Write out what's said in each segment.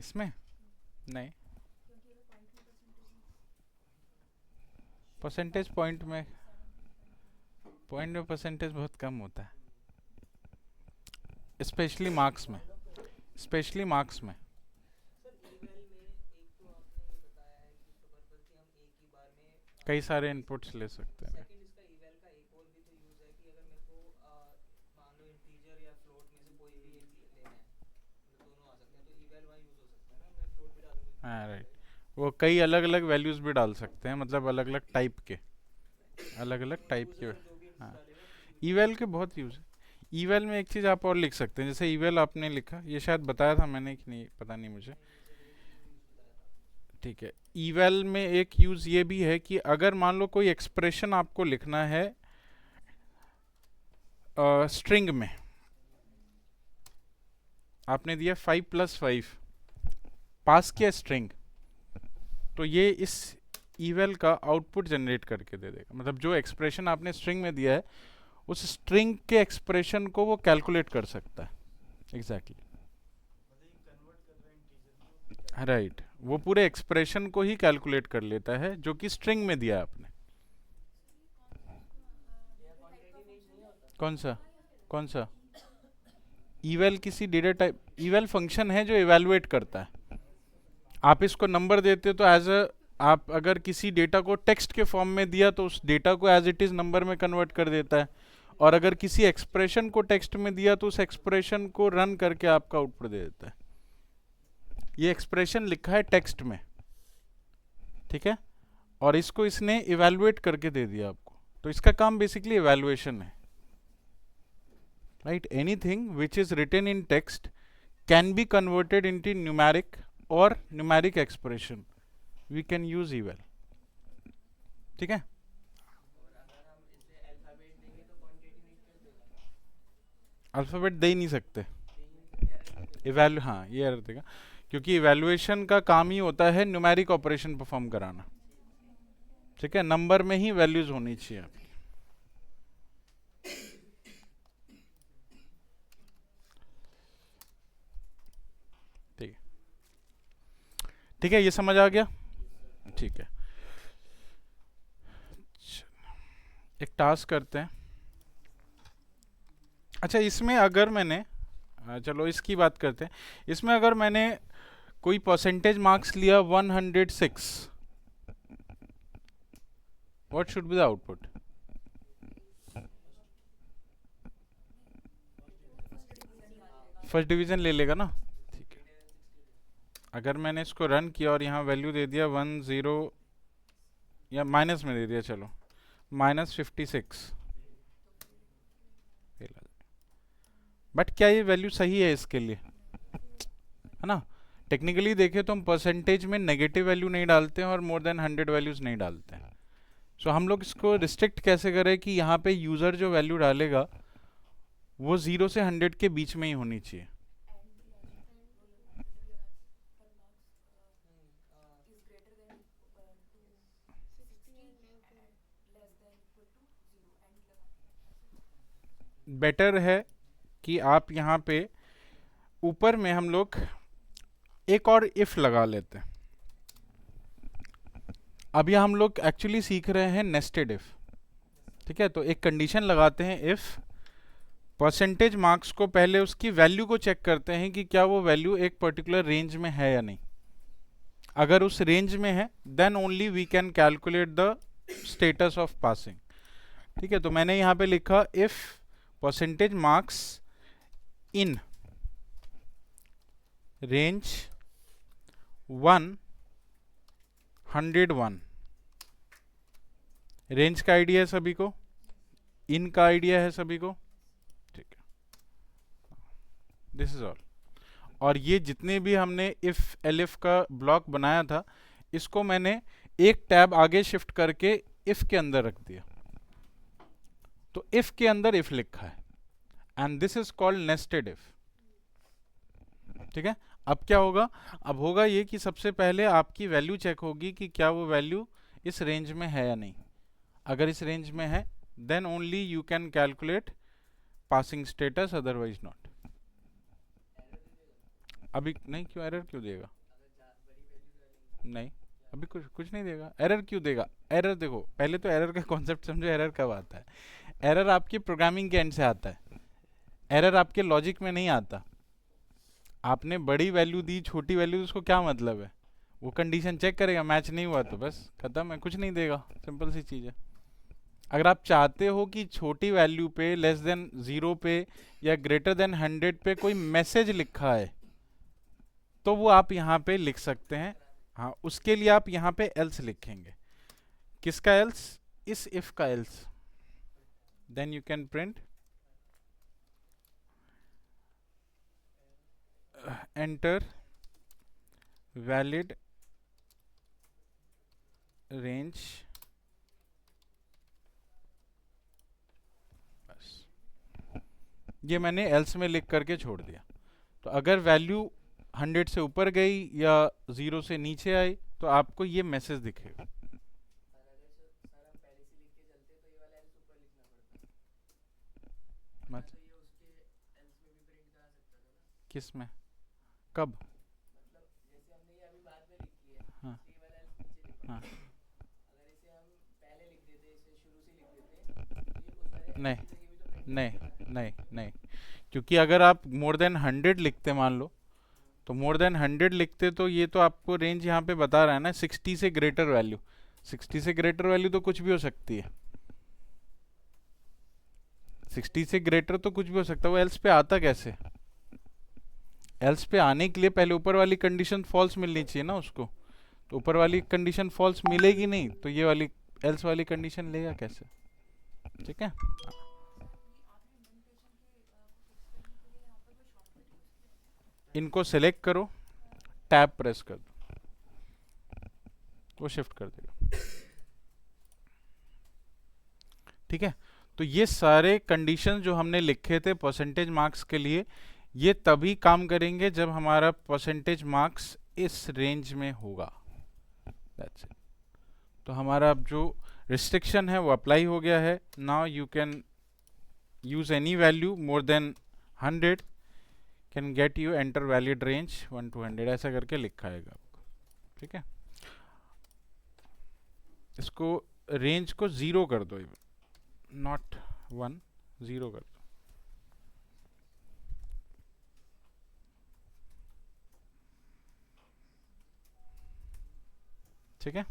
इसमें नहीं, percentage point में परसेंटेज बहुत कम होता है, स्पेशली मार्क्स में, स्पेशली मार्क्स में। कई सारे इनपुट्स ले सकते हैं। हाँ राइट, वो कई अलग अलग वैल्यूज भी डाल सकते हैं, मतलब अलग अलग टाइप के, अलग अलग टाइप के। हाँ, ईवेल के बहुत यूज है। ईवेल में एक चीज़ आप और लिख सकते हैं, जैसे ईवेल आपने लिखा, ये शायद बताया था मैंने कि नहीं पता नहीं मुझे। ठीक है, ईवेल में एक यूज़ ये भी है कि अगर मान लो कोई एक्सप्रेशन आपको लिखना है स्ट्रिंग में, आपने दिया 5+5, पास किया स्ट्रिंग, तो ये इस ईवेल का आउटपुट जनरेट करके दे देगा। मतलब जो एक्सप्रेशन आपने स्ट्रिंग में दिया है, उस स्ट्रिंग के एक्सप्रेशन को वो कैलकुलेट कर सकता है। एग्जैक्टली राइट, वो पूरे एक्सप्रेशन को ही कैलकुलेट कर लेता है जो कि स्ट्रिंग में दिया है आपने। कौन सा, कौन सा? इवेल किसी डेटा टाइप, इवेल फंक्शन है जो इवेलुएट करता है। आप इसको नंबर देते हो तो एज अ, आप अगर किसी डेटा को टेक्स्ट के फॉर्म में दिया तो उस डेटा को एज इट इज नंबर में कन्वर्ट कर देता है, और अगर किसी एक्सप्रेशन को टेक्स्ट में दिया तो उस एक्सप्रेशन को रन करके आपका आउटपुट दे देता है। ये एक्सप्रेशन लिखा है टेक्स्ट में, ठीक है, और इसको इसने इवेलुएट करके दे दिया आपको, तो इसका काम बेसिकली इवेलुएशन है। Right, anything which is written in text can be converted into numeric और numeric expression, we can use eval. ठीक है, अल्फाबेट दे ही नहीं सकते, इवैल्यू, हाँ ये अर्थ देगा, क्योंकि इवैल्यूएशन का काम ही होता है न्यूमेरिक ऑपरेशन परफॉर्म कराना। ठीक है, नंबर में ही वैल्यूज होनी चाहिए आपकी। ठीक है, ठीक है, ये समझ आ गया। ठीक है, एक टास्क करते हैं। अच्छा, इसमें अगर मैंने, चलो इसकी बात करते हैं। इसमें अगर मैंने कोई परसेंटेज मार्क्स लिया 106, what should be the output? First division ले लेगा ना। ठीक है, अगर मैंने इसको रन किया और यहाँ वैल्यू दे दिया 10, या माइनस में दे दिया, चलो -56, बट क्या ये वैल्यू सही है इसके लिए? है ना, टेक्निकली देखें तो हम परसेंटेज में नेगेटिव वैल्यू नहीं डालते हैं और मोर देन 100 वैल्यूज नहीं डालते हैं। सो हम लोग इसको रिस्ट्रिक्ट कैसे करें कि यहाँ पे यूजर जो वैल्यू डालेगा वो 0 से 100 के बीच में ही होनी चाहिए। बेटर है कि आप यहाँ पे ऊपर में हम लोग एक और इफ लगा लेते हैं। अभी हम लोग एक्चुअली सीख रहे हैं नेस्टेड इफ। ठीक है, तो एक कंडीशन लगाते हैं, इफ परसेंटेज मार्क्स को पहले उसकी वैल्यू को चेक करते हैं कि क्या वो वैल्यू एक पर्टिकुलर रेंज में है या नहीं। अगर उस रेंज में है then only we can calculate the status of passing. ठीक है, तो मैंने यहां पे लिखा if percentage marks in range 101, range का आइडिया है सभी को, इन का आइडिया है सभी को। ठीक है, दिस इज ऑल। और ये जितने भी हमने इफ एलिफ का ब्लॉक बनाया था, इसको मैंने एक टैब आगे शिफ्ट करके इफ के अंदर रख दिया, तो इफ के अंदर इफ लिखा है, and this is called nested if. ठीक है, अब क्या होगा? अब होगा ये कि सबसे पहले आपकी वैल्यू चेक होगी कि क्या वो वैल्यू इस रेंज में है या नहीं। अगर इस रेंज में है then only you can calculate passing status, otherwise not. अभी नहीं, क्यों एरर क्यों देगा? नहीं, अभी कुछ कुछ नहीं देगा। एरर क्यों देगा? एरर देखो, पहले तो एरर का कॉन्सेप्ट समझो, एरर कब आता है? एरर आपकी प्रोग्रामिंग के एंड से आता है, एरर आपके लॉजिक में नहीं आता। आपने बड़ी वैल्यू दी, छोटी वैल्यू दी, उसको क्या मतलब है? वो कंडीशन चेक करेगा, मैच नहीं हुआ तो बस खत्म है, कुछ नहीं देगा, सिंपल सी चीज़ है। अगर आप चाहते हो कि छोटी वैल्यू पे, लेस देन 0 पे या ग्रेटर देन 100 पे कोई मैसेज लिखा है, तो वो आप यहाँ पे लिख सकते हैं। हाँ, उसके लिए आप यहाँ पे एल्स लिखेंगे। किसका एल्स? इस इफ का else. Then you can print enter valid range. बस, ये मैंने एल्स में लिख करके छोड़ दिया। तो अगर वैल्यू 100 से ऊपर गई या 0 से नीचे आई तो आपको ये मैसेज दिखेगा। मत किस में? कब? हाँ हाँ, नहीं नहीं नहीं नहीं, क्योंकि अगर आप मोर देन 100 लिखते मान लो, तो मोर देन 100 लिखते तो ये तो आपको रेंज यहाँ पे बता रहा है ना, 60 से ग्रेटर वैल्यू। 60 से ग्रेटर वैल्यू तो कुछ भी हो सकती है, 60 से ग्रेटर तो कुछ भी हो सकता है। वो एल्स पे आता कैसे? एल्स पे आने के लिए पहले ऊपर वाली कंडीशन फॉल्स मिलनी चाहिए ना उसको। तो ऊपर वाली कंडीशन फॉल्स मिलेगी नहीं तो ये वाली एल्स वाली कंडीशन लेगा कैसे? ठीक है। इनको सेलेक्ट करो, टैब प्रेस कर दो, वो शिफ्ट कर देगा। ठीक है। तो ये सारे कंडीशन जो हमने लिखे थे परसेंटेज मार्क्स के लिए, ये तभी काम करेंगे जब हमारा परसेंटेज मार्क्स इस रेंज में होगा। That's it. तो हमारा जो रिस्ट्रिक्शन है वो अप्लाई हो गया है। Now you can use any value more than 100 can get you enter valid range 1 to 100, ऐसा करके लिखा है आपको। ठीक है। इसको रेंज को 0 कर दो, नॉट 1, 0 कर दो। ठीक है।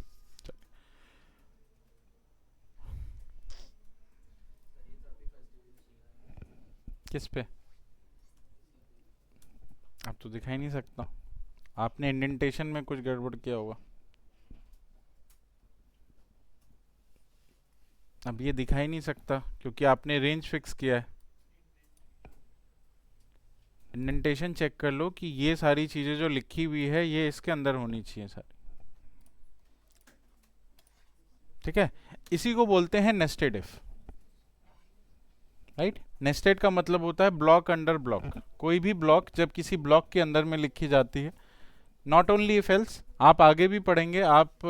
किस पे? अब तो दिखाई नहीं सकता, आपने इंडेंटेशन में कुछ गड़बड़ किया होगा। अब ये दिखाई नहीं सकता क्योंकि आपने रेंज फिक्स किया है। इंडेंटेशन चेक कर लो कि ये सारी चीजें जो लिखी हुई है ये इसके अंदर होनी चाहिए सारी। ठीक है। इसी को बोलते हैं नेस्टेड इफ। राइट। नेस्टेड का मतलब होता है ब्लॉक अंडर ब्लॉक। कोई भी ब्लॉक जब किसी ब्लॉक के अंदर में लिखी जाती है, नॉट ओनली इफ एल्स, आप आगे भी पढ़ेंगे, आप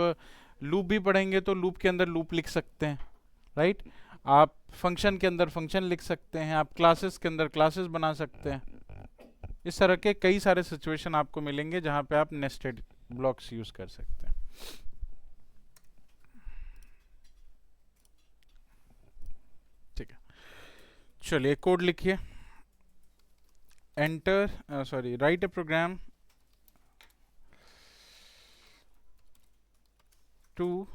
लूप भी पढ़ेंगे तो लूप के अंदर लूप लिख सकते हैं। राइट। आप फंक्शन के अंदर फंक्शन लिख सकते हैं, आप क्लासेस के अंदर क्लासेस बना सकते हैं। इस तरह के कई सारे सिचुएशन आपको मिलेंगे जहां पे आप नेस्टेड ब्लॉक्स यूज कर सकते हैं। ठीक है, चलिए कोड लिखिए। Enter, sorry, write a program to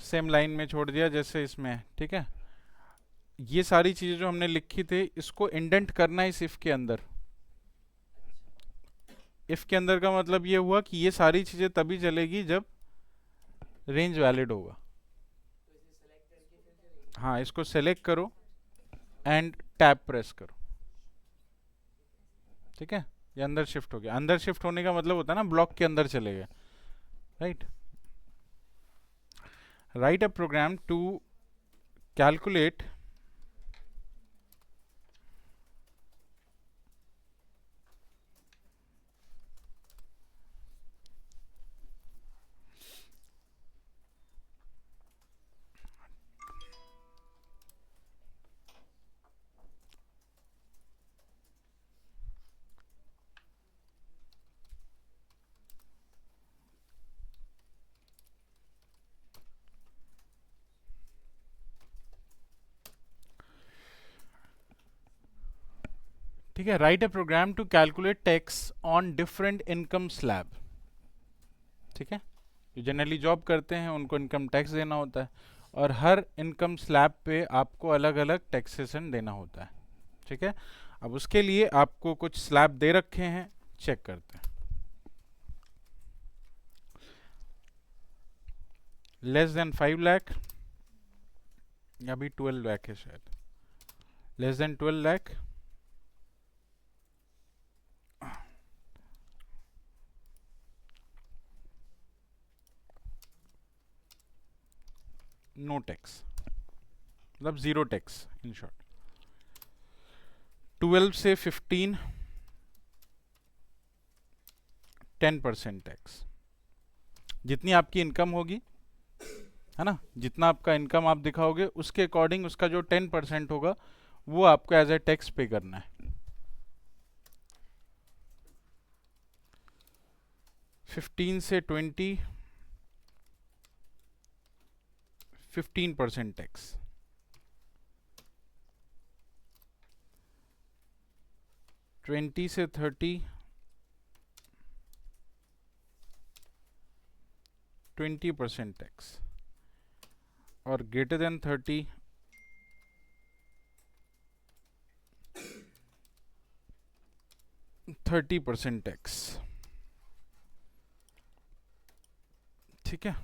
same line में छोड़ दिया जैसे इसमें है। ठीक है। ये सारी चीजें जो हमने लिखी थी इसको इंडेंट करना है इस इफ के अंदर। इफ के अंदर का मतलब ये हुआ कि ये सारी चीजें तभी चलेगी जब रेंज वैलिड होगा। हाँ, इसको सेलेक्ट करो एंड टैब प्रेस करो। ठीक है। ये अंदर शिफ्ट हो गया। अंदर शिफ्ट होने का मतलब होता है ना ब्लॉक के अंदर चले गए। Right. Write a program to calculate ठीक है, write a program to calculate tax on different income slab. ठीक है, जो जनरली जॉब करते हैं उनको इनकम टैक्स देना होता है, और हर इनकम स्लैब पे आपको अलग अलग टैक्सेशन देना होता है। ठीक है, अब उसके लिए आपको कुछ स्लैब दे रखे हैं, चेक करते हैं। लेस देन 5 लाख, या भी 12 लाख है शायद, less than 12 lakh, no tax, मतलब जीरो टैक्स इन शॉर्ट। 12 से 15, 10% टैक्स। जितनी आपकी इनकम होगी, है ना, जितना आपका इनकम आप दिखाओगे उसके अकॉर्डिंग उसका जो 10% होगा वो आपको एज ए टैक्स पे करना है। 15 से 20, 15% टैक्स। 20 से 30, 20% टैक्स, और ग्रेटर देन 30, 30% टैक्स। ठीक है,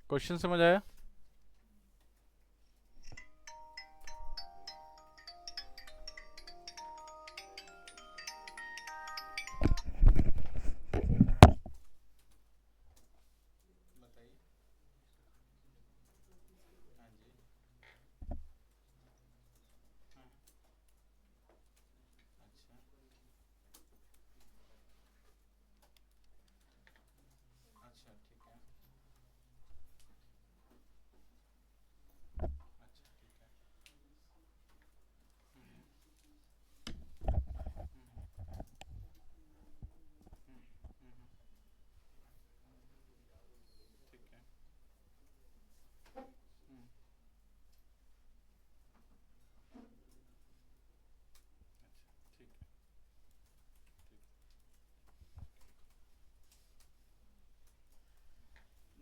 क्वेश्चन समझ आया?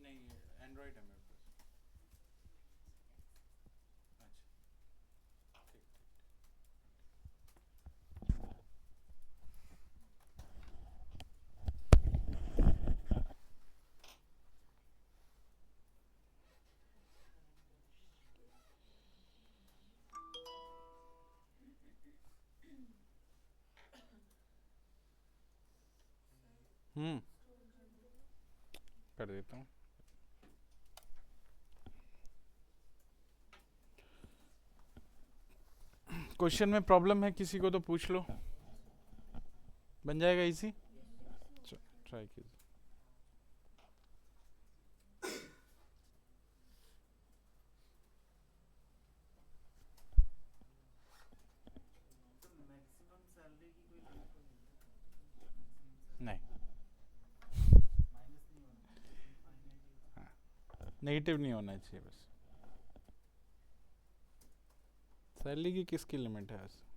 नहीं, एंड्रॉइड है मेरे पास। अच्छा, ठीक ठीक। कर देता हूँ। क्वेश्चन में प्रॉब्लम है किसी को तो पूछ लो, बन जाएगा इजी। ट्राई कीजिए। नहीं, नेगेटिव नहीं होना चाहिए बस। सैलरी की किसकी लिमिट है वैसे?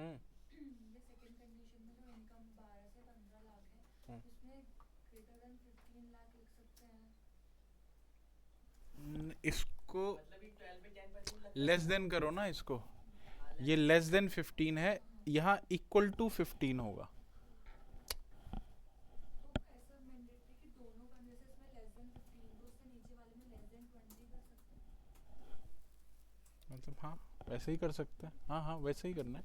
ये सेकंड कंडीशन में जो इनकम 12 से 15 लाख है उसमें ग्रेटर देन 15 लाख लिख सकते हैं। इसको मतलब ये 12 पे 10% लगता लेस है देन करो ना इसको, हाँ, ये लेस देन 15 है, यहाँ इक्वल टू 15 होगा। तो ऐसा मैंडेटरी कि दोनों का जैसे इसमें लेस देन 15 तो उससे नीचे वाले में लेस देन 20 कर सकते हैं। मतलब हाँ वैसे ही कर सकते हैं, हाँ हाँ वैसे ही करना है।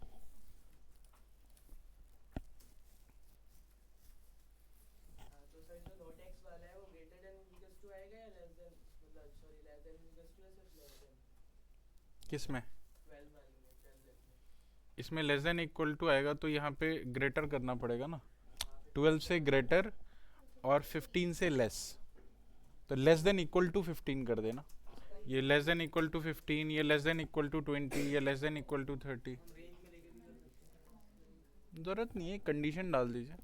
हाँ, तो सर जो नो टैक्स वाला है वो ग्रेटर देन इक्वल्स टू आएगा या लेस देन, मतलब sorry less than equals to या सिर्फ लेस देन किस में? 12 वाले में 12 लाख में? इसमें लेस देन इक्वल टू आएगा तो यहाँ पे ग्रेटर करना पड़ेगा ना, हाँ, फिर 12 से ग्रेटर और 15 से लेस, तो लेस देन इक्वल टू 15 कर देना। ये लेस देन इक्वल टू 15, ये लेस देन इक्वल टू 20, ये लेस देन इक्वल टू 30। हम रेंज में लेके भी कर सकते हैं। ज़रूरत नहीं है, कंडीशन डाल दीजिए।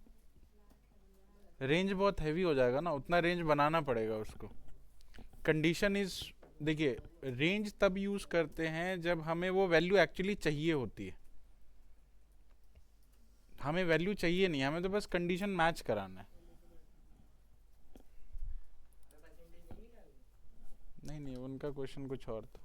रेंज बहुत हैवी हो जाएगा ना, उतना रेंज बनाना पड़ेगा उसको। कंडीशन इज, देखिए रेंज तब यूज करते हैं जब हमें वो वैल्यू एक्चुअली चाहिए होती है। हमें वैल्यू चाहिए नहीं, हमें तो बस कंडीशन मैच कराना है। हमें परसेंटेज नहीं निकालना। नहीं नहीं, उनका क्वेश्चन कुछ और था।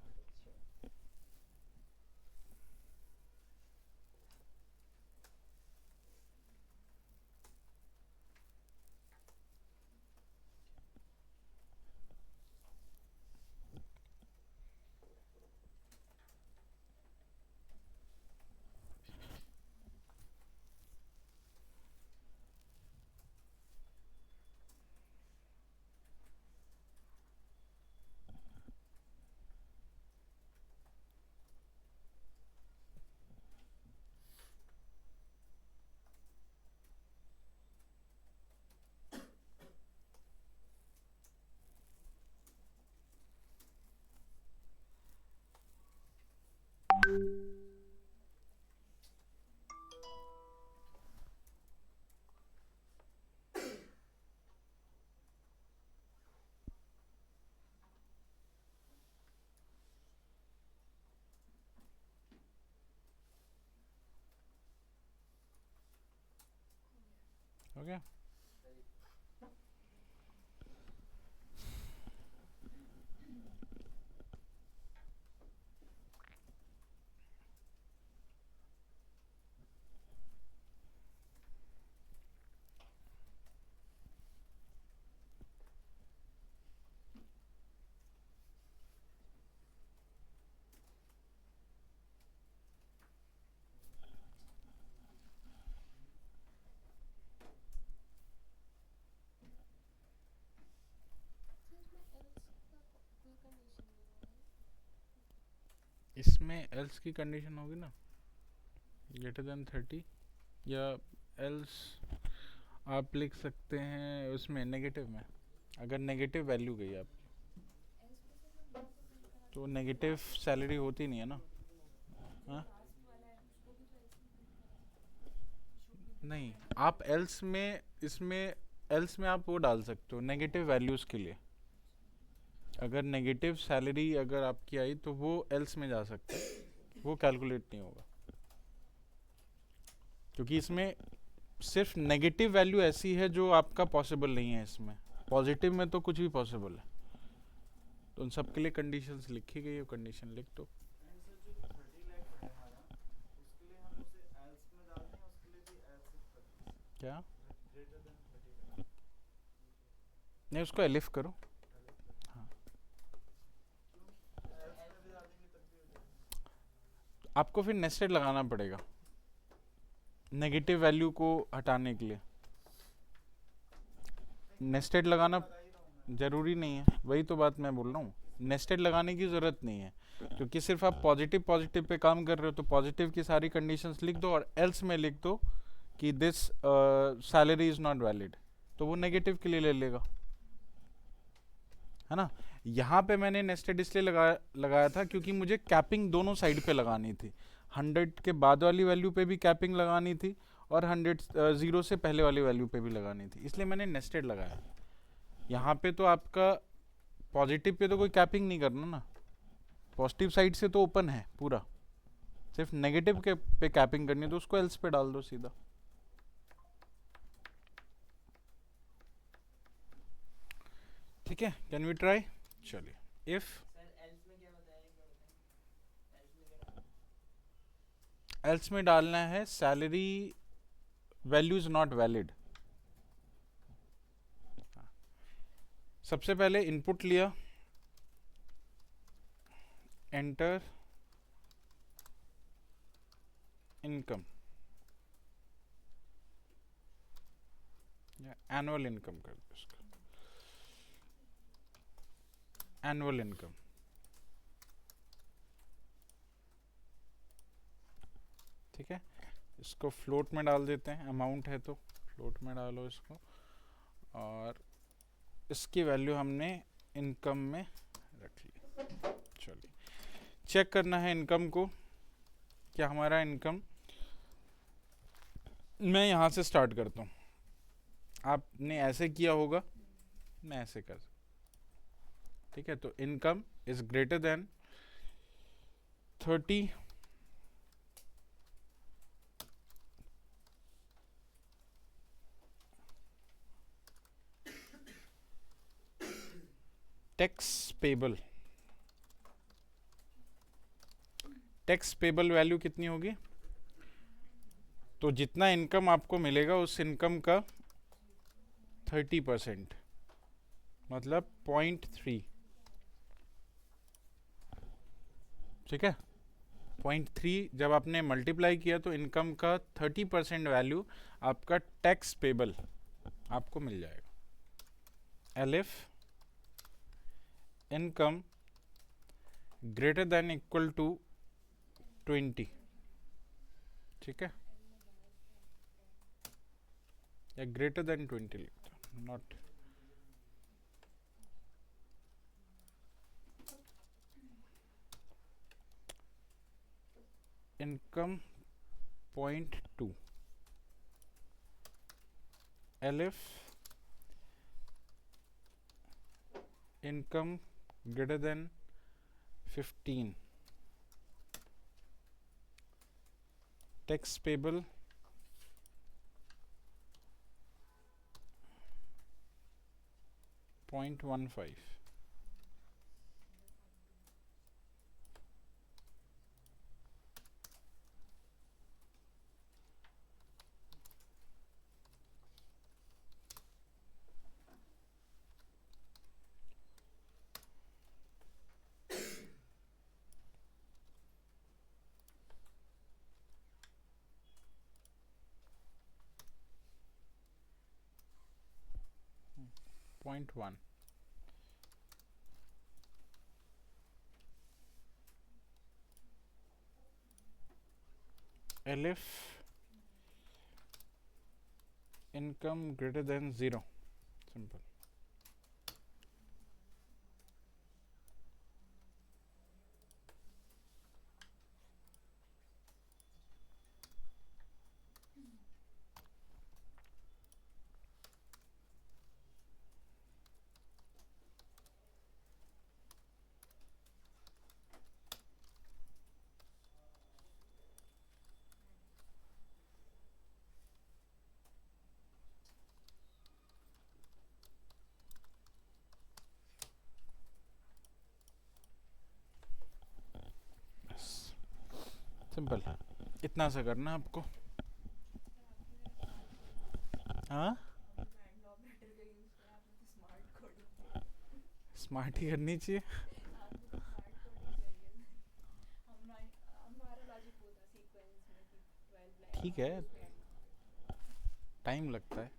हो गया? इसमें एल्स की कंडीशन होगी ना, ग्रेटर देन 30, या एल्स आप लिख सकते हैं उसमें नेगेटिव में, अगर नेगेटिव वैल्यू गई आप एल्स पे से मैं को प्रिंट करा तो नेगेटिव सैलरी होती नहीं है ना। हाँ लास्ट वाला है उसको भी तो एल्स में प्रिंट करा सकते हैं। नहीं, आप एल्स में, इसमें एल्स में आप वो डाल सकते हो नेगेटिव वैल्यूज़ के लिए। अगर नेगेटिव सैलरी अगर आपकी आई तो वो एल्स में जा सकता है, वो कैलकुलेट नहीं होगा, क्योंकि इसमें सिर्फ नेगेटिव वैल्यू ऐसी है जो आपका पॉसिबल नहीं है। इसमें पॉजिटिव में तो कुछ भी पॉसिबल है, तो उन सब के लिए कंडीशंस लिखी गई है, कंडीशन लिख दो। सर जो 30 लाख है हमारा, उसके लिए हम उसे एल्स में डाल दें, उसके लिए भी एल्स कर दें क्या? Greater than 30 lakh. नहीं, उसको एलिफ करो। हाँ, क्यों एल्स में भी डाल देंगे तब भी हो जाएगा। आपको फिर नेस्टेड लगाना पड़ेगा नेगेटिव वैल्यू को हटाने के लिए। नेस्टेड लगाना लगा ही रहा हूं मैं। जरूरी नहीं है, वही तो बात मैं बोल रहा हूँ, नेस्टेड लगाने की ज़रूरत नहीं है, क्योंकि सिर्फ आप पॉजिटिव पॉजिटिव पे काम कर रहे हो, तो पॉजिटिव की सारी कंडीशंस लिख दो और एल्स में लिख दो कि this salary is not valid, तो वो नेगेटिव के लिए ले लेगा, है ना। यहाँ पे मैंने नेस्टेड इसलिए लगाया था क्योंकि मुझे कैपिंग दोनों साइड पे लगानी थी, 100 के बाद वाली वैल्यू पे भी कैपिंग लगानी थी और 100 जीरो से पहले वाली वैल्यू पे भी लगानी थी, इसलिए मैंने नेस्टेड लगाया। यहाँ पे तो आपका पॉजिटिव पे तो कोई कैपिंग नहीं करना ना, पॉजिटिव साइड से तो ओपन है पूरा, सिर्फ नेगेटिव के पे कैपिंग करनी है तो उसको एल्स पे डाल दो सीधा. ठीक है, कैन वी ट्राई? चलिए, इफ सर एल्स में क्या बताया, क्या बताया एल्स में क्या डालना? एल्स में डालना है salary value is not valid. सबसे पहले इनपुट लिया, एंटर इनकम या एनुअल इनकम कर दो इसका, एनुअल इनकम. ठीक है, इसको फ्लोट में डाल देते हैं, अमाउंट है तो फ्लोट में डालो इसको, और इसकी वैल्यू हमने इनकम में रख ली. चलिए, चेक करना है इनकम को, क्या हमारा इनकम, मैं यहाँ से स्टार्ट करता हूँ, आपने ऐसे किया होगा, मैं ऐसे कर. ठीक है, तो income is greater than 30 tax payable. Tax payable value कितनी होगी? तो जितना इनकम आपको मिलेगा उस इनकम का 30%, मतलब 0.3. ठीक है, 0.3 जब आपने मल्टीप्लाई किया तो इनकम का 30% वैल्यू आपका टैक्स पेबल आपको मिल जाएगा. Elif income greater than equal to 20. ठीक है, या ग्रेटर देन 20 लिखता, not income 0.2. Elif income greater than 15, tax payable 0.15. Point 1. Elif income greater than 0. Simple. Simple, इतना सा करना आपको. हाँ, मैंड ऑपरेटर का यूज किया आपने, तो स्मार्ट कोडिंग स्मार्ट ही करनी चाहिए. आपने तो स्मार्ट कोडिंग करी है. हमारा लॉजिक वो था सीक्वेंस में कि 12 लाइन ठीक है, टाइम लगता है.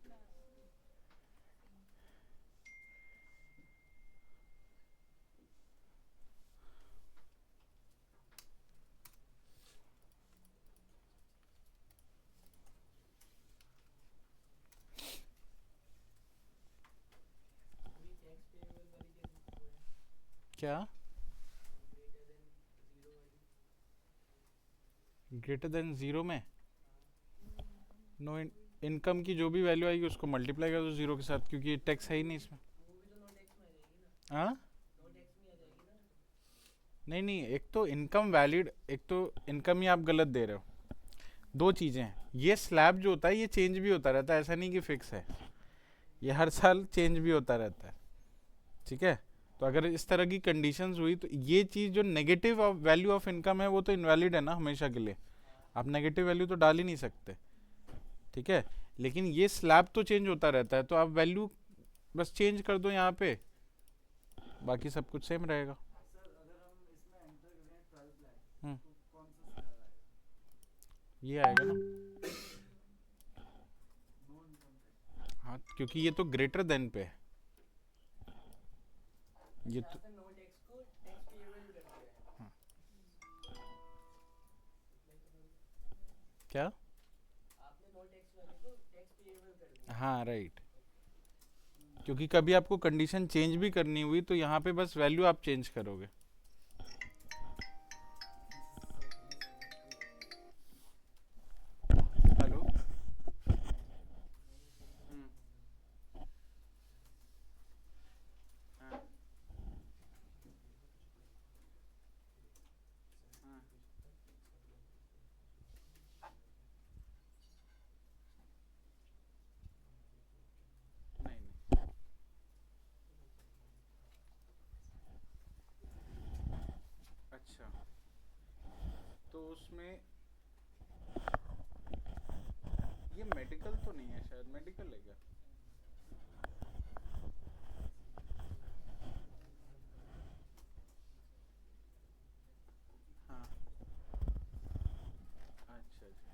अभी टैक्स पेबल वाली कैसे वो है, क्या ग्रेटर देन 0 वाली? ग्रेटर देन 0 में नो, इनकम की जो भी वैल्यू आएगी उसको मल्टीप्लाई कर दो 0 के साथ, क्योंकि टैक्स है ही नहीं इसमें. वो भी तो नो टैक्स में आ जाएगी ना, हाँ, नो टैक्स में आ जाएगी ना. नहीं नहीं, एक तो इनकम वैलिड, एक तो इनकम ही आप गलत दे रहे हो। दो चीज़ें हैं, ये स्लैब जो होता है ये चेंज भी होता रहता है, ऐसा नहीं कि फिक्स है, ये हर साल चेंज भी होता रहता है, ठीक है। तो अगर इस तरह की कंडीशंस हुई तो ये चीज़ जो नेगेटिव वैल्यू ऑफ इनकम है वो तो इनवैलिड है ना हमेशा के लिए, आप नेगेटिव वैल्यू तो डाल ही नहीं सकते, ठीक है। लेकिन ये स्लैब तो चेंज होता रहता है, तो आप वैल्यू बस चेंज कर दो यहाँ पे, बाकी सब कुछ सेम रहेगा। सर अगर हम इसमें एंटर करें 12 लाख हम्म। तो कौन सा स्लैब आएगा? ये आएगा ना, नो इनकम टैक्स। हाँ क्योंकि ये तो ग्रेटर देन पे है, ये तो आपने नो टैक्स को टैक्स पेएबल कर दिया है। क्या, आपने नो टैक्स वाले को टैक्स पेएबल कर दिया। हाँ राइट, क्योंकि कभी आपको कंडीशन चेंज भी करनी हुई तो यहाँ पे बस वैल्यू आप चेंज करोगे। हेलो, हाँ, हाँ, नहीं नहीं, अच्छा तो उसमें ये मेडिकल तो नहीं है शायद, मेडिकल है क्या? हाँ, अच्छा अच्छा,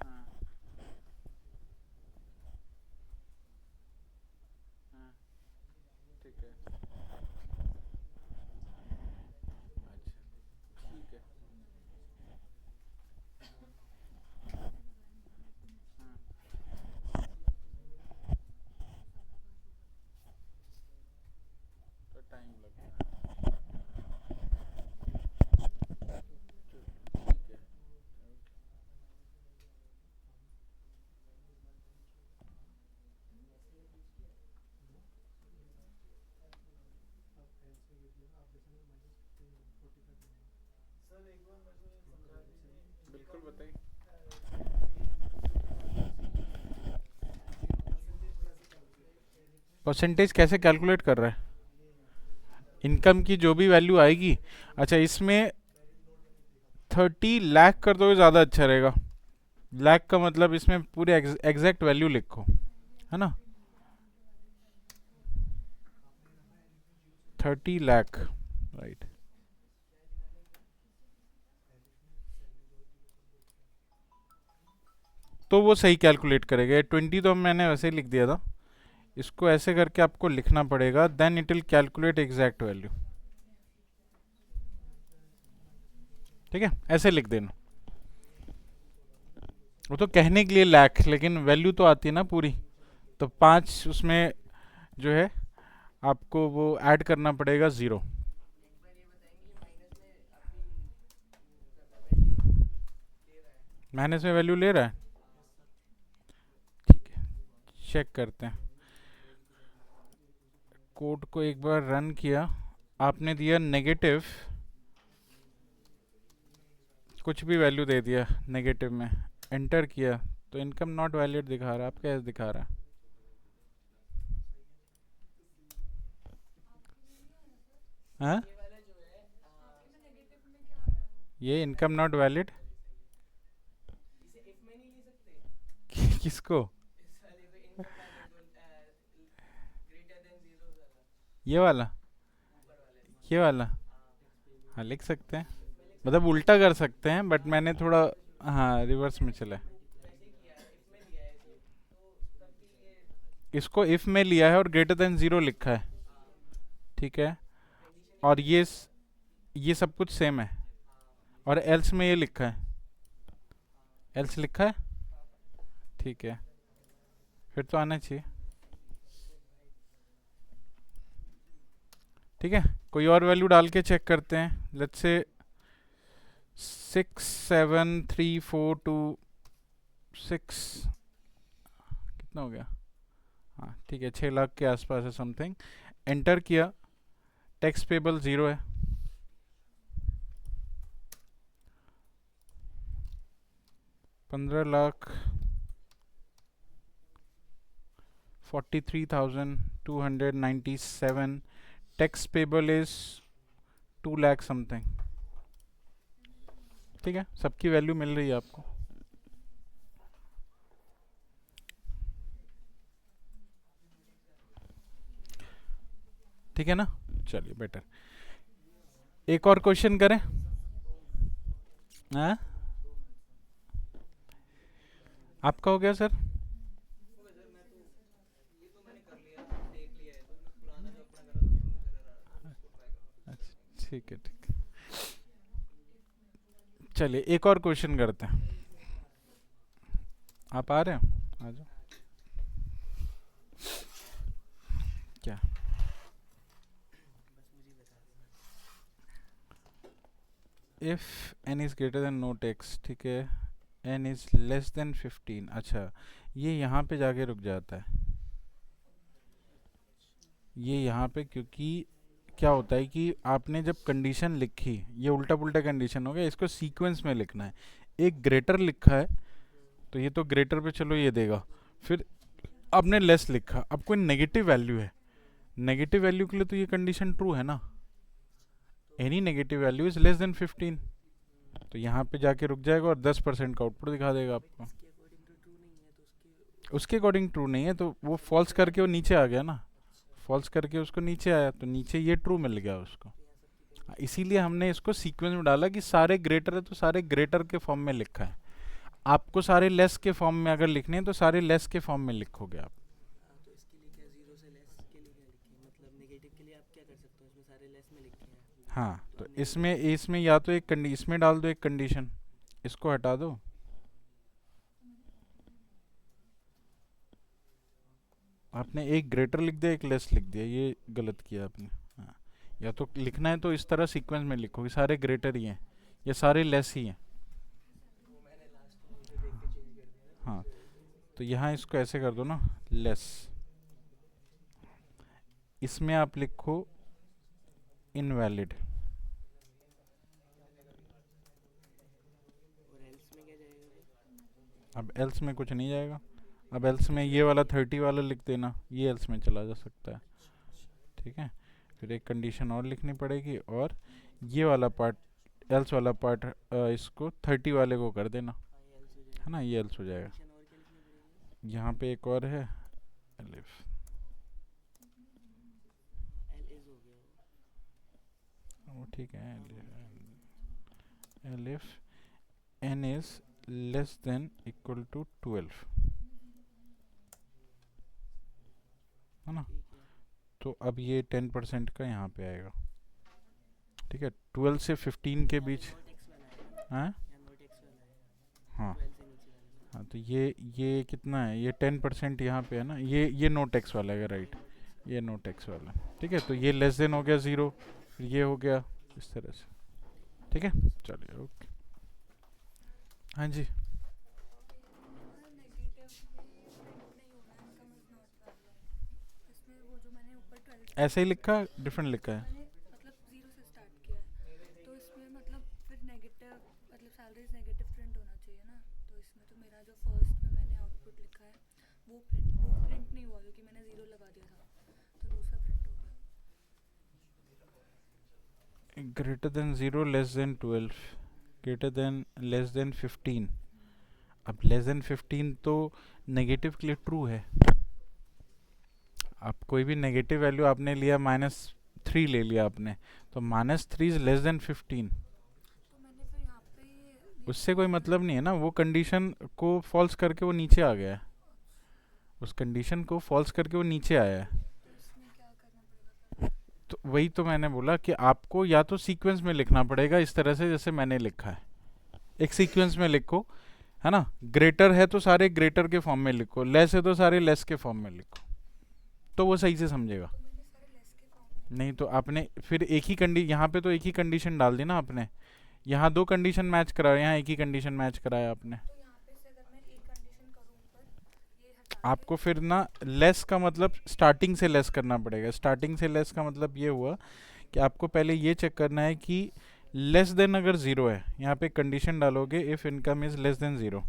हाँ हाँ, ठीक है, अच्छा ठीक है, हाँ तो टाइम लगता है, ठीक है, सर एक बार मेरे को समझा दीजिए बिल्कुल बताइए। परसेंटेज कैसे कैलकुलेट कर रहा है, इनकम की जो भी वैल्यू आएगी, अच्छा इसमें 30 लाख कर दोगे ज़्यादा अच्छा रहेगा, लाख का मतलब इसमें पूरे एग्जैक्ट वैल्यू लिखो, है ना, 30 लाख, राइट। तो वो सही कैलकुलेट करेगा, 20 तो मैंने वैसे ही लिख दिया था, इसको ऐसे करके आपको लिखना पड़ेगा, then it will calculate exact value, ठीक है, ऐसे लिख देना। वो तो कहने के लिए लाख, लेकिन वैल्यू तो आती है ना पूरी, तो 5 उसमें जो है आपको वो ऐड करना पड़ेगा 0। एक बार ये बताएंगे माइनस में आपकी वैल्यू ले रहा है। माइनस में वैल्यू ले रहा है, ठीक है, चेक करते हैं। कोड को एक बार रन किया, आपने दिया नेगेटिव, कुछ भी वैल्यू दे दिया नेगेटिव में, एंटर किया तो इनकम नॉट वैलिड दिखा रहा है, आपका ऐसे दिखा रहा है, हाँ ये वाला जो है आपके में नेगेटिव में क्या आ रहा है वो? ये इनकम नॉट वैलिड इसे इफ में नहीं ले सकते किसको, इस वाले को इनकम ग्रेटर देन जीरो वाला ये वाला, ऊपर वाले ये वाला, हाँ लिख सकते हैं, मतलब उल्टा कर सकते हैं, बट मैंने थोड़ा हाँ रिवर्स में चला है, ऐसे किया है इफ में लिया है इसे तो तब भी ये इसको इफ में लिया है और ग्रेटर देन 0 लिखा है, ठीक है, और ये सब कुछ सेम है, और एल्स में ये लिखा है, एल्स लिखा है, ठीक है, फिर तो आना चाहिए, ठीक है। कोई और वैल्यू डाल के चेक करते हैं, लेट्स से 67342 6 कितना हो गया, हाँ ठीक है, 6 लाख के आसपास है समथिंग। एंटर किया, टैक्स पेबल 0 है, $15,43,297। Tax payable is 2 lakh something. ठीक है, सबकी वैल्यू मिल रही है आपको। ठीक है ना, चलिए बेटर। एक और क्वेश्चन करें। हाँ, आपका हो गया सर? अच्छा, ठीक है ठीक है। चलिए एक और क्वेश्चन करते हैं। आप आ रहे हैं? आ जाओ। क्या? If n is greater than note x, ठीक है, n इज लेस देन 15। अच्छा, ये यहाँ पे जाके रुक जाता है, ये यहाँ पे, क्योंकि क्या होता है कि आपने जब कंडीशन लिखी, ये उल्टा पुल्टा कंडीशन हो गया, इसको सीक्वेंस में लिखना है। एक ग्रेटर लिखा है तो ये तो ग्रेटर पे चलो ये देगा, फिर आपने लेस लिखा, अब कोई नेगेटिव वैल्यू है, नेगेटिव वैल्यू के लिए तो ये कंडीशन ट्रू है ना, any negative value is less then 15, तो यहाँ पे जाके रुक जाएगा और 10% का आउटपुट दिखा देगा आपको। उसके अकॉर्डिंग ट्रू नहीं है तो वो फॉल्स करके वो नीचे आ गया ना, फॉल्स करके उसको नीचे आया तो नीचे ये ट्रू मिल गया उसको। इसीलिए हमने इसको सीक्वेंस में डाला कि सारे ग्रेटर है तो सारे ग्रेटर के फॉर्म में लिखा है। आपको सारे लेस के फॉर्म में अगर लिखने हैं तो सारे लेस के फॉर्म में लिखोगे आप। तो इसके लिए क्या 0 से लेस के लिए क्या लिखें, मतलब नेगेटिव के लिए आप क्या कर सकते हो, इसमें सारे लेस में लिखे हैं। हाँ, तो इसमें या तो एक इसमें डाल दो एक कंडीशन, इसको हटा दो, आपने एक ग्रेटर लिख दिया एक लेस लिख दिया, ये गलत किया आपने। हाँ, या तो लिखना है तो इस तरह सीक्वेंस में लिखो कि सारे ग्रेटर ही हैं या सारे लेस ही हैं। हाँ, तो यहाँ इसको ऐसे कर दो ना, लेस, इसमें आप लिखो इनवैलिड। और एल्स में क्या जाएगा? अब एल्स में कुछ नहीं जाएगा, अब एल्स में ये वाला 30 वाला लिख देना, ये एल्स में चला जा सकता है। ठीक है, फिर एक कंडीशन और लिखनी पड़ेगी और ये वाला पार्ट, एल्स वाला पार्ट, इसको 30 वाले को कर देना, है ना, ये एल्स हो जाएगा। यहाँ पे एक और है एलिफ, वो ठीक है, elif n is less than equal to 12, है ना, तो अब ये 10% का यहाँ पे आएगा। ठीक है, 12 से 15 के बीच। हाँ हाँ हाँ, तो ये कितना है, ये 10% यहाँ पे है ना, ये नो टैक्स वाला है, राइट, ये नो टैक्स वाला। ठीक है, तो ये लेस देन हो गया 0, फिर ये हो गया इस तरह से। ठीक है, चलिए ओके। हाँ जी, ऐसे ही लिखा, डिफरेंट लिखा है। मैंने मतलब 0 से स्टार्ट किया है, तो इसमें मतलब फिर नेगेटिव, मतलब सैलरीज नेगेटिव प्रिंट होना चाहिए ना, तो इसमें तो मेरा जो फर्स्ट में मैंने आउटपुट लिखा है वो प्रिंट नहीं हुआ क्योंकि मैंने 0 लगा दिया था, तो दूसरा प्रिंट हो गया। Greater than 0, less than 12, greater than less than 15। अब लेस देन 15 तो नेगेटिव के लिए ट्रू है। आप कोई भी नेगेटिव वैल्यू आपने लिया, -3 ले लिया आपने, तो -3 इज लेस देन 15, तो मैंने फिर यहाँ पे ये उससे कोई मतलब नहीं है ना, वो कंडीशन को फॉल्स करके वो नीचे आ गया है, उस कंडीशन को फॉल्स करके वो नीचे आया है। तो इसमें क्या करना पड़ेगा फिर? तो वही तो मैंने बोला कि आपको या तो सीक्वेंस में लिखना पड़ेगा इस तरह से जैसे मैंने लिखा है, एक सीक्वेंस में लिखो, है ना, ग्रेटर है तो सारे ग्रेटर के फॉर्म में लिखो, लेस है तो सारे लेस के फॉर्म में लिखो, तो वो सही से समझेगा। तो मैंने सारे लेस के फॉर्म नहीं तो आपने फिर एक ही यहाँ पे तो एक ही कंडीशन डाल दी ना आपने, यहाँ 2 कंडीशन मैच कराया, यहाँ एक ही कंडीशन मैच कराया आपने। तो यहाँ पे से अगर मैं एक कंडीशन करूँ ऊपर, ये हटा आपको फिर ना लेस का मतलब स्टार्टिंग से लेस करना पड़ेगा। स्टार्टिंग से लेस का मतलब ये हुआ कि आपको पहले ये चेक करना है कि लेस देन अगर ज़ीरो है, यहाँ पे कंडीशन डालोगे if income is less than zero,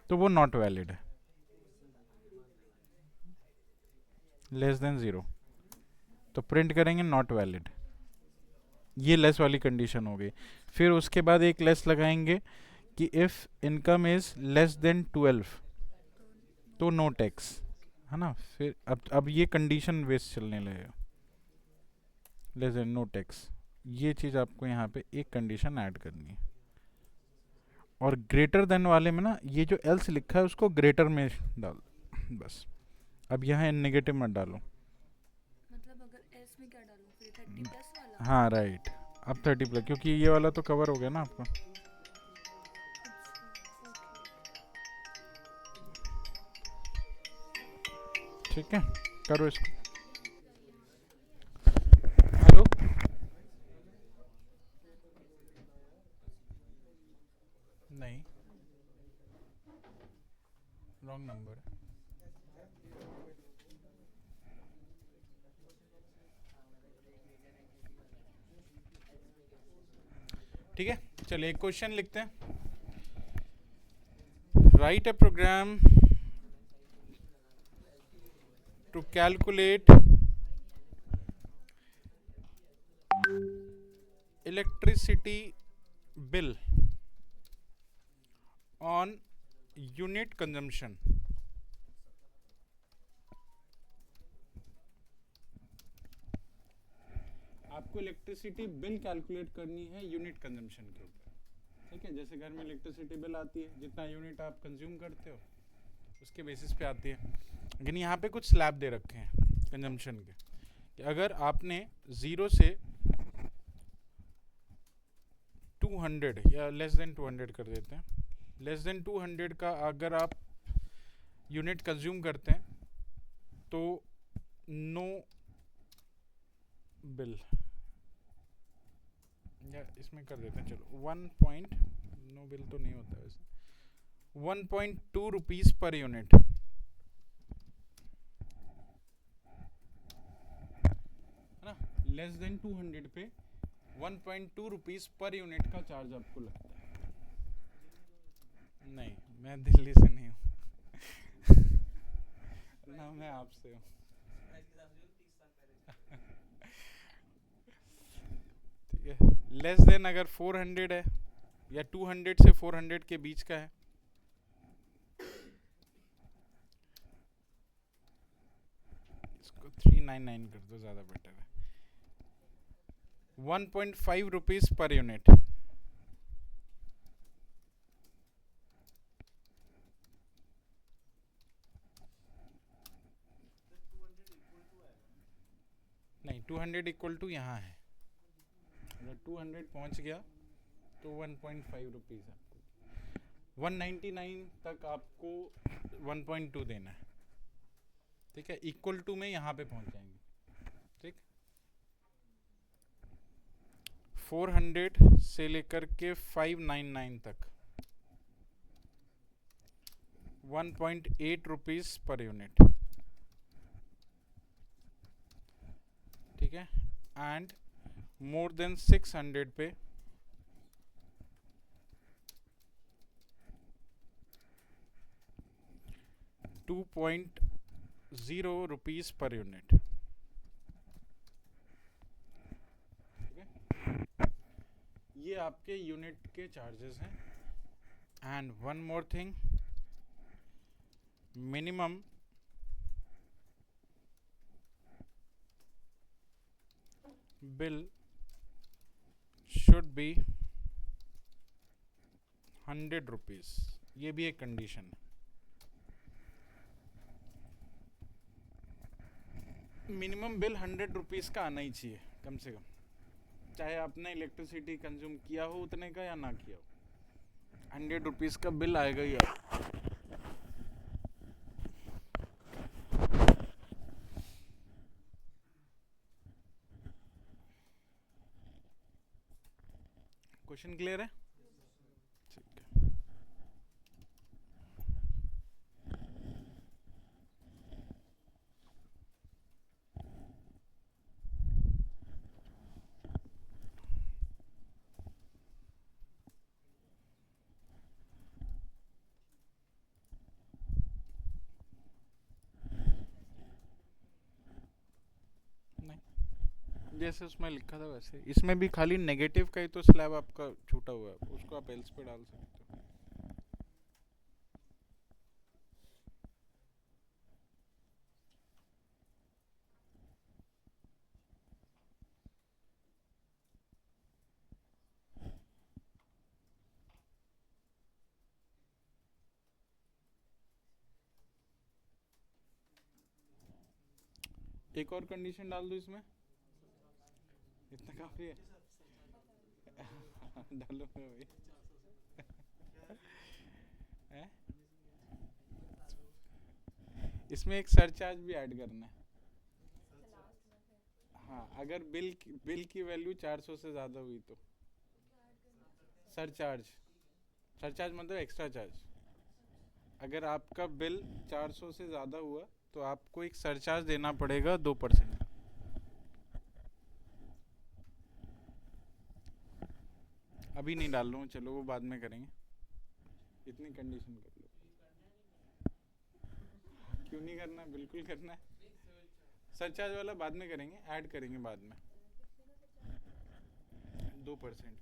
तो वो नॉट वैलिड है। लेस देन ज़ीरो तो प्रिंट करेंगे नॉट वैलिड, ये लेस वाली कंडीशन हो गई। फिर उसके बाद एक लेस लगाएंगे कि if income is less than 12 तो नो टैक्स, है ना। फिर अब ये कंडीशन बेस चलने लगेगा, लेस देन नो टैक्स। ये चीज़ आपको यहाँ पे एक कंडीशन ऐड करनी है। और ग्रेटर देन वाले में ना ये जो एल्स लिखा है उसको ग्रेटर में डाल बस। अब यहाँ नेगेटिव मत डालो। मतलब अगर एस में क्या डालूं फिर 30 प्लस वाला? हाँ राइट, अब 30 प्लस, क्योंकि ये वाला तो कवर हो गया ना आपका। ठीक है, करो इसको। हेलो, नहीं, रॉन्ग नंबर। ठीक है, चलिए एक क्वेश्चन लिखते हैं। Write a program to calculate electricity bill on unit consumption। आपको इलेक्ट्रिसिटी बिल कैलकुलेट करनी है यूनिट कंजम्पशन के ऊपर। ठीक है, जैसे घर में इलेक्ट्रिसिटी बिल आती है, जितना यूनिट आप कंज्यूम करते हो उसके बेसिस पे आती है। लेकिन यहाँ पे कुछ स्लैब दे रखे हैं कंजम्पशन के, कि अगर आपने 0 से 200 या लेस देन 200 कर देते हैं, लेस देन 200 का अगर आप यूनिट कंज्यूम करते हैं तो नो बिल, या इसमें कर देते हैं चलो 1 पॉइंट, नो बिल तो नहीं होता वैसे, 1.2 रुपीज़ पर यूनिट, है ना। लेस देन 200 पे 1.2 रुपीज़ पर यूनिट का चार्ज आपको लगता है। नहीं, मैं दिल्ली से नहीं हूँ ना, मैं आपसे हूँ। ठीक है, लेस देन अगर 400 है या 200 से 400 के बीच का है, इसको 399 कर दो, ज़्यादा बेटर है। 1.5 रुपीज़ पर यूनिट, नहीं 200 इक्वल टू यहाँ है, अगर 200 पहुँच गया तो 1.5 रुपीज़ आपको, 199 तक आपको 1.2 देना है। ठीक है, इक्वल टू में यहाँ पे पहुँच जाएंगे। ठीक, 400 से लेकर के 599 तक 1.8 रुपीज़ पर यूनिट। ठीक है, एंड मोर देन 600 पे 2.0 रुपीज़ पर यूनिट। ठीक है, ये आपके यूनिट के चार्जेस हैं। And one more thing, minimum bill should be 100 rupees, ये भी एक कंडीशन है। मिनिमम बिल 100 रुपीज़ का आना ही चाहिए कम से कम, चाहे आपने इलेक्ट्रिसिटी कंज्यूम किया हो उतने का या ना किया हो, 100 रुपीज़ का बिल आएगा ही आएगा। क्वेश्चन क्लियर है? ठीक है, जैसे उसमें लिखा था वैसे इसमें भी खाली नेगेटिव का ही तो स्लैब आपका छूटा हुआ है, उसको आप एल्स पे डाल सकते हो। एक और कंडीशन डाल दो इसमें, इतना काफी है। डालो भाई। हैं? इसमें एक सरचार्ज भी ऐड करना है। हाँ, अगर बिल की वैल्यू 400 से ज़्यादा हुई तो सरचार्ज, सरचार्ज मतलब एक्स्ट्रा चार्ज। अगर आपका बिल 400 से ज़्यादा हुआ तो आपको एक सरचार्ज देना पड़ेगा 2%। अभी नहीं डाल रहा हूँ, चलो वो बाद में करेंगे, इतनी कंडीशन कर लो। क्यों नहीं करना है? बिल्कुल करना है। सरचार्ज वाला बाद में करेंगे, ऐड करेंगे बाद में 2%।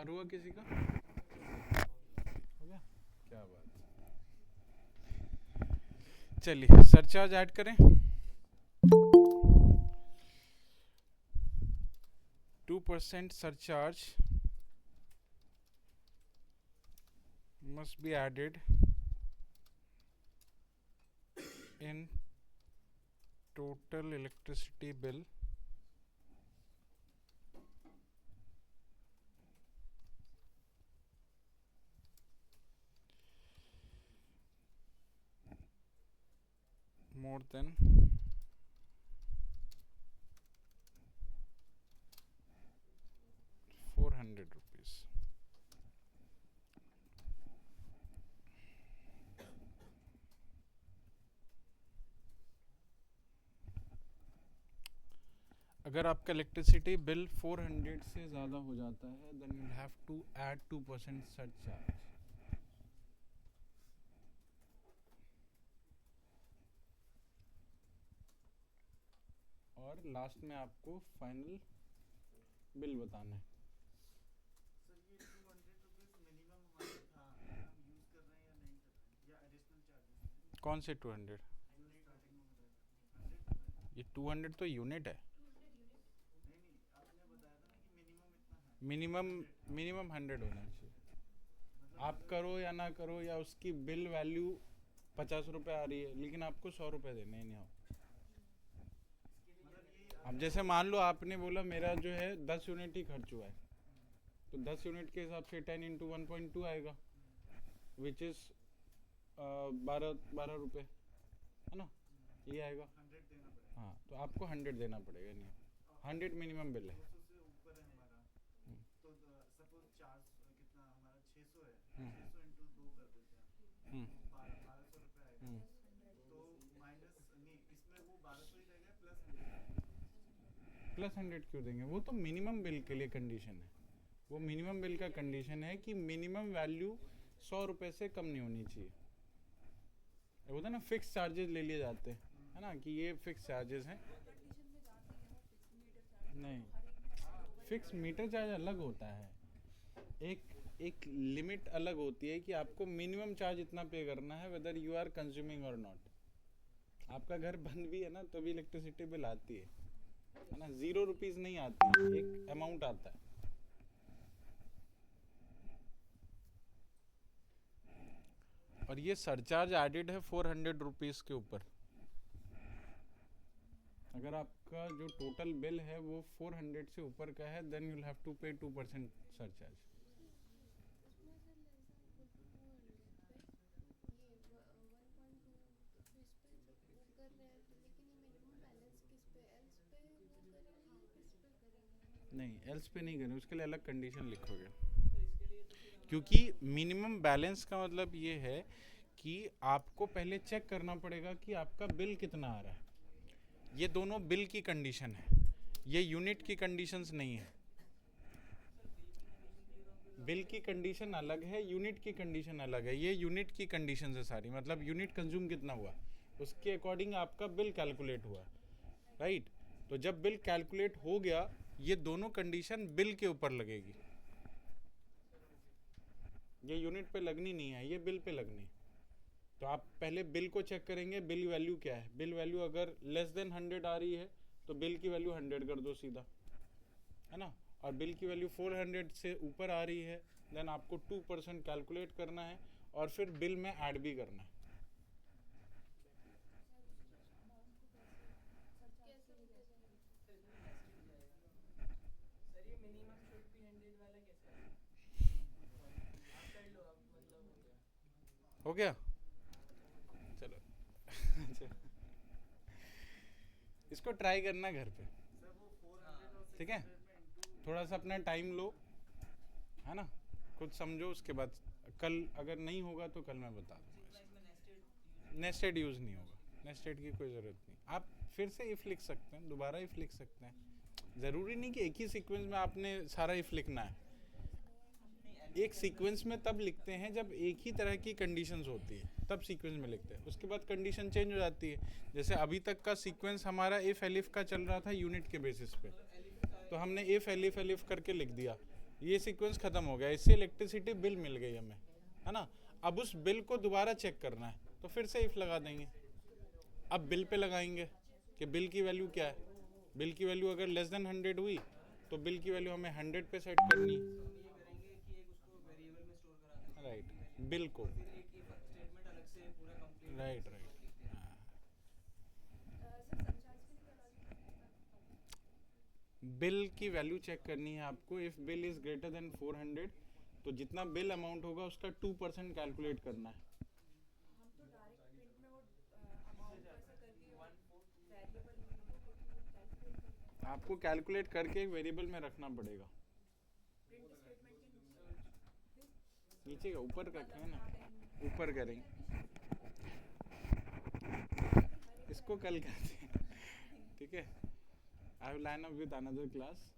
और हुआ किसी का? हो गया, क्या बात। चलिए सरचार्ज ऐड करें। 2% surcharge must be added in total electricity bill more than 400 rupees. अगर आपका इलेक्ट्रिसिटी बिल 400 से ज़्यादा हो जाता है then you have to add 2% surcharge. और लास्ट में आपको फाइनल बिल बताना है। सर ये 200 रुपीज़ मिनिमम हमारा था, हम यूज़ कर रहे हैं या नहीं कर रहे हैं, या एडिशनल चार्जेस? कौन से 200? जो स्टार्टिंग में बताया था 100। ये 200 तो यूनिट है। नहीं आपने बताया था ना कि मिनिमम इतना है। मिनिमम 100 होना चाहिए। आप करो या ना करो, या उसकी बिल वैल्यू 50 रुपये आ रही है लेकिन आपको 100 रुपये देने ही नहीं हो। अब जैसे मान लो आपने बोला मेरा जो है 10 यूनिट ही खर्च हुआ है, तो 10 यूनिट के हिसाब से 10 × 1.2 आएगा, विच इज़ 12 रुपये, है ना? ये आएगा। 100 देना पड़ेगा। हाँ, तो आपको 100 देना पड़ेगा। नहीं, 100 मिनिमम बिल है। 200 से ऊपर है हमारा, तो सपोज 400 कितना हमारा 600 है, 600 × 2 कर देते हैं, 1200 रुपये आएगा। तो माइनस नहीं, इसमें वो 1200 ही रहेगा प्लस 100 क्यों देंगे? वो तो मिनिमम बिल के लिए कंडीशन है। वो मिनिमम बिल का कंडीशन है कि मिनिमम वैल्यू 100 रुपये से कम नहीं होनी चाहिए। होता है ना, फिक्स चार्जेस ले लिए जाते हैं, है ना, कि ये फिक्स चार्जेस हैं। नहीं, फिक्स मीटर चार्ज अलग होता है। एक लिमिट अलग होती है कि आपको मिनिमम चार्ज इतना पे करना है वेदर यू आर कंज्यूमिंग और नॉट। आपका घर बंद भी है ना तो भी इलेक्ट्रिसिटी बिल आती है ना, 0 रुपीज नहीं आती, एक अमाउंट आता है। और ये सरचार्ज एडेड है 400 रुपीज के ऊपर। अगर आपका जो टोटल बिल है वो 400 से ऊपर का है देन यू हैव टू पे 2% सरचार्ज। नहीं, एल्स पे नहीं करें, उसके लिए अलग कंडीशन लिखोगे। क्योंकि मिनिमम बैलेंस का मतलब ये है कि आपको पहले चेक करना पड़ेगा कि आपका बिल कितना आ रहा है। ये दोनों बिल की कंडीशन है, ये यूनिट की कंडीशंस नहीं है। बिल की कंडीशन अलग है, यूनिट की कंडीशन अलग है। ये यूनिट की कंडीशन है सारी, मतलब यूनिट कंज्यूम कितना हुआ उसके अकॉर्डिंग आपका बिल कैलकुलेट हुआ, राइट? तो जब बिल कैलकुलेट हो गया, ये दोनों कंडीशन बिल के ऊपर लगेगी। ये यूनिट पे लगनी नहीं है, ये बिल पे लगनी है। तो आप पहले बिल को चेक करेंगे, बिल वैल्यू क्या है। बिल वैल्यू अगर लेस देन 100 आ रही है तो बिल की वैल्यू 100 कर दो सीधा, है ना? और बिल की वैल्यू 400 से ऊपर आ रही है देन आपको 2% कैलकुलेट करना है और फिर बिल में ऐड भी करना है। सर ये मिनिमम शुड बी 100 वाला कैसे है? आप कर लो, अब मतलब हो गया? चलो इसको ट्राई करना घर पे, सर वो 400 और ठीक है? 600 में थोड़ा सा अपना टाइम लो, है ना, खुद समझो। उसके बाद कल अगर नहीं होगा तो कल मैं बता दूंगा। नेस्टेड यूज़ नहीं होगा, नेस्टेड की कोई ज़रूरत नहीं। आप फिर से इफ़ लिख सकते हैं, दोबारा इफ़ लिख सकते हैं। ज़रूरी नहीं कि एक ही सीक्वेंस में आपने सारा इफ़ लिखना है। एक सीक्वेंस में तब लिखते हैं जब एक ही तरह की कंडीशंस होती है, तब सीक्वेंस में लिखते हैं। उसके बाद कंडीशन चेंज हो जाती है। जैसे अभी तक का सीक्वेंस हमारा इफ़ एलिफ का चल रहा था यूनिट के बेसिस पे, तो हमने इफ़ एलिफ करके लिख दिया। ये सीक्वेंस खत्म हो गया, इससे इलेक्ट्रिसिटी बिल मिल गई हमें, है ना। अब उस बिल को दोबारा चेक करना है तो फिर से इफ लगा देंगे। अब बिल पे लगाएंगे कि बिल की वैल्यू क्या है। बिल की वैल्यू अगर लेस देन 100 हुई तो बिल की वैल्यू हमें 100 पे सेट करनी। ये करेंगे कि एक उसको वेरिएबल में स्टोर करा देंगे राइट, बिल को, फिर एक if स्टेटमेंट अलग से पूरा कंप्लीट राइट राइट। बिल की वैल्यू चेक करनी है आपको। If bill is greater than 400 तो जितना बिल अमाउंट होगा उसका 2% कैलकुलेट करना है। आपको कैलकुलेट करके वेरिएबल में रखना पड़ेगा। नीचे का ऊपर रखे है ना, ऊपर करेंगे इसको कल करते हैं, ठीक है। I will line up with another class.